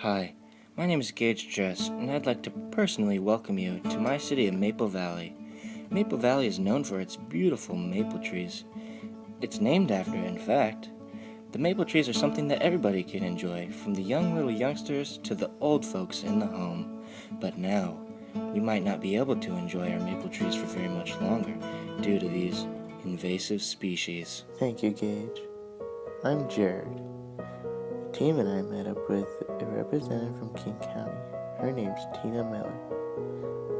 Hi, my name is Gage Dress, and I'd like to personally welcome you to my city of Maple Valley. Maple Valley is known for its beautiful maple trees. It's named after it, in fact. The maple trees are something that everybody can enjoy, from the young little youngsters to the old folks in the home. But now, we might not be able to enjoy our maple trees for very much longer due to these invasive species. Thank you, Gage. I'm Jared. The team and I met up with a representative from King County. Her name's Tina Miller.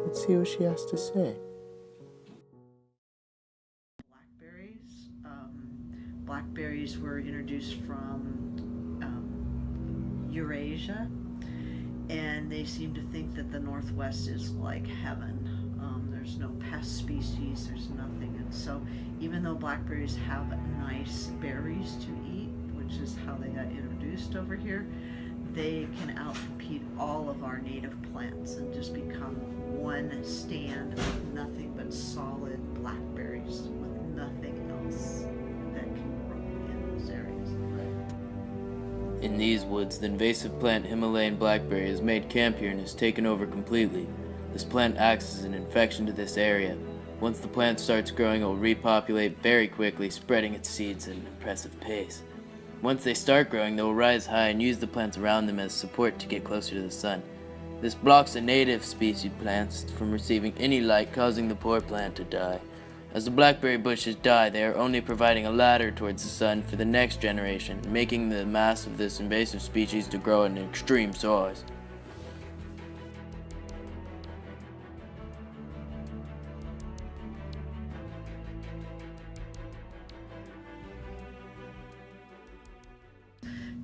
Let's see what she has to say. Blackberries. Blackberries were introduced from Eurasia, and they seem to think that the Northwest is like heaven. There's no pest species, there's nothing, and so even though blackberries have nice berries to eat, which is how they got introduced over here, they can outcompete all of our native plants and just become one stand with nothing but solid blackberries, with nothing else that can grow in those areas. In these woods, the invasive plant Himalayan blackberry has made camp here and has taken over completely. This plant acts as an infection to this area. Once the plant starts growing, it will repopulate very quickly, spreading its seeds at an impressive pace. Once they start growing, they will rise high and use the plants around them as support to get closer to the sun. This blocks the native species plants from receiving any light, causing the poor plant to die. As the blackberry bushes die, they are only providing a ladder towards the sun for the next generation, making the mass of this invasive species to grow in an extreme size.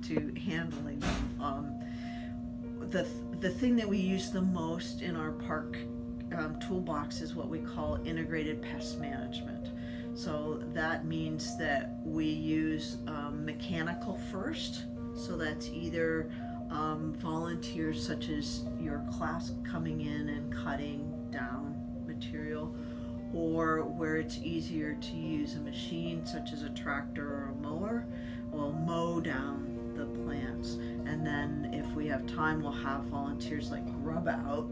To handling them. The thing that we use the most in our park toolbox is what we call integrated pest management. So that means that we use mechanical first. So that's either volunteers such as your class coming in and cutting down material, or where it's easier to use a machine such as a tractor or a mower will mow down the plants. And then if we have time, we'll have volunteers like grub out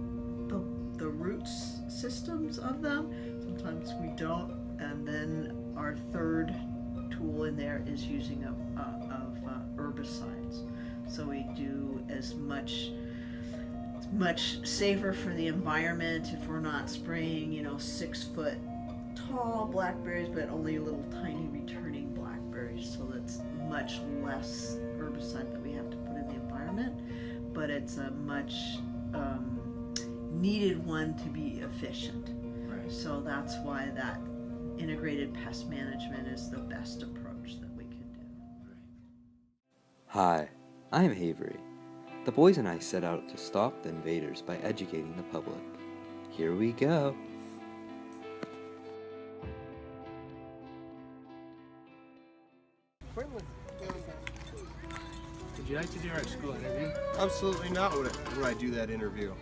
the roots systems of them. Sometimes we don't. And then our third tool in there is using of herbicides. So we do as much safer for the environment if we're not spraying 6-foot tall blackberries, but only little tiny returning blackberries. So that's much less herbicide that we have to put in the environment, but it's a much needed one to be efficient. Right. So that's why that integrated pest management is the best approach that we can do. Hi, I'm Avery. The boys and I set out to stop the invaders by educating the public. Here we go. Would you like to do our school interview? Absolutely not would I do that interview.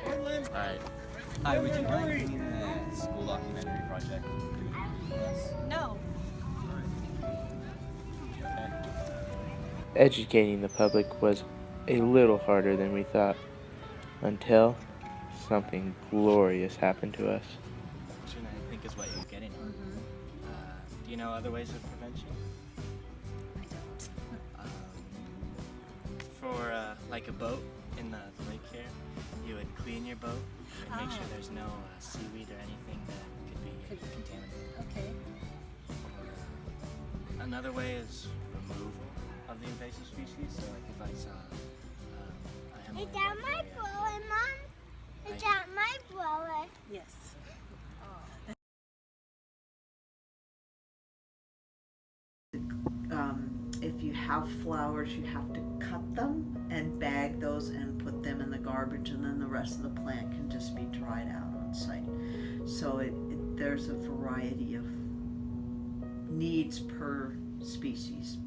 Alright. Hi, would you mind doing a school documentary project? No. Educating the public was a little harder than we thought, until something glorious happened to us. Which I think is what you're getting at. Do you know other ways of prevention? I don't. For like a boat in the lake here, you would clean your boat and make sure there's no seaweed or anything that could be contaminated. Okay. Another way is removal of the invasive species. So like if I saw a Himalayan Is that my blackberry, blower, Mom? Is that my blower? Yes. If you have flowers, you have to cut them and bag those and put them in the garbage, and then the rest of the plant can just be dried out on site. So there's a variety of needs per species.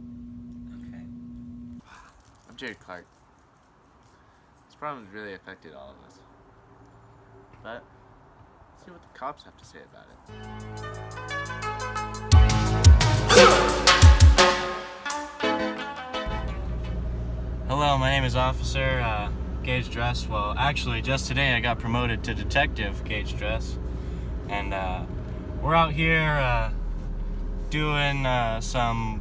Okay. I'm Jared Clark. This problem has really affected all of us. But let's see what the cops have to say about it. Hello, my name is is Officer Gage Dress. Well, actually, just today I got promoted to Detective Gage Dress, and we're out here doing some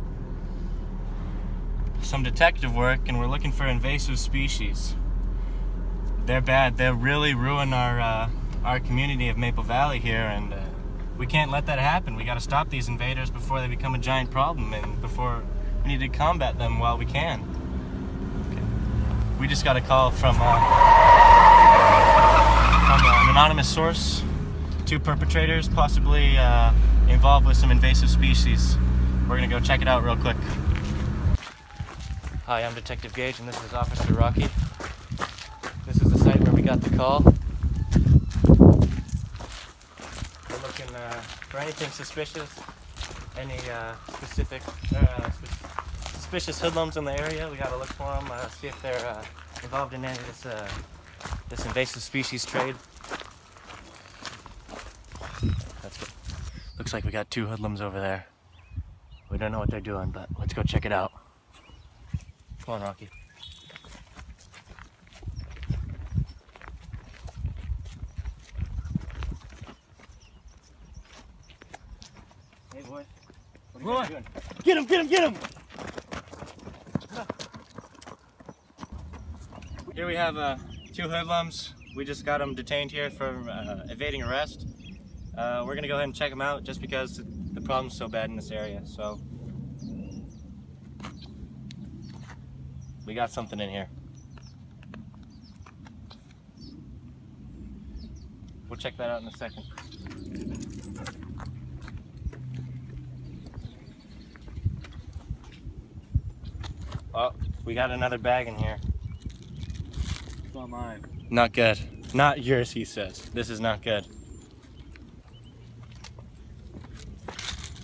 detective work, and we're looking for invasive species. They're bad. They'll really ruin our community of Maple Valley here, and we can't let that happen. We got to stop these invaders before they become a giant problem, and before we need to combat them while we can. Okay. We just got a call from an anonymous source. 2 perpetrators possibly involved with some invasive species. We're gonna go check it out real quick. Hi, I'm Detective Gage, and this is Officer Rocky. This is the site where we got the call. We're looking for anything suspicious, any suspicious hoodlums in the area. We gotta look for them, see if they're involved in any of this invasive species trade. That's good. Looks like we got 2 hoodlums over there. We don't know what they're doing, but let's go check it out. Come on, Rocky. Hey, boy. What are you doing? Get him! Get him! Get him! Here we have 2 hoodlums. We just got them detained here for evading arrest. We're gonna go ahead and check them out just because the problem's so bad in this area. So we got something in here. We'll check that out in a second. Oh, we got another bag in here. It's not mine. Not good. Not yours, he says. This is not good.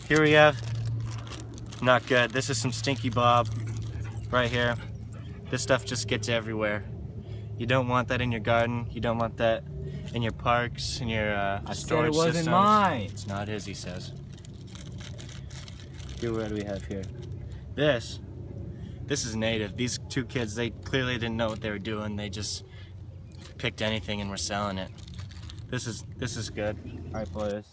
Here we have, not good. This is some stinky bob right here. This stuff just gets everywhere. You don't want that in your garden. You don't want that in your parks, in your storage systems. I said it wasn't mine. It's not his, he says. Here, what do we have here? This is native. These 2 kids, they clearly didn't know what they were doing. They just picked anything and were selling it. This is good. All right, boys.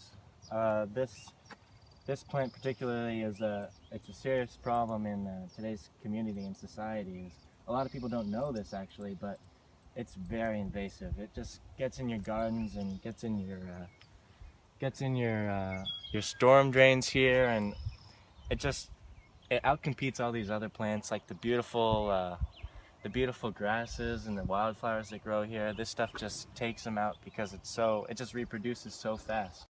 This plant particularly it's a serious problem in today's community and society. A lot of people don't know this actually, but it's very invasive. It just gets in your gardens and gets in your storm drains here, and it outcompetes all these other plants like the beautiful grasses and the wildflowers that grow here. This stuff just takes them out because it just reproduces so fast.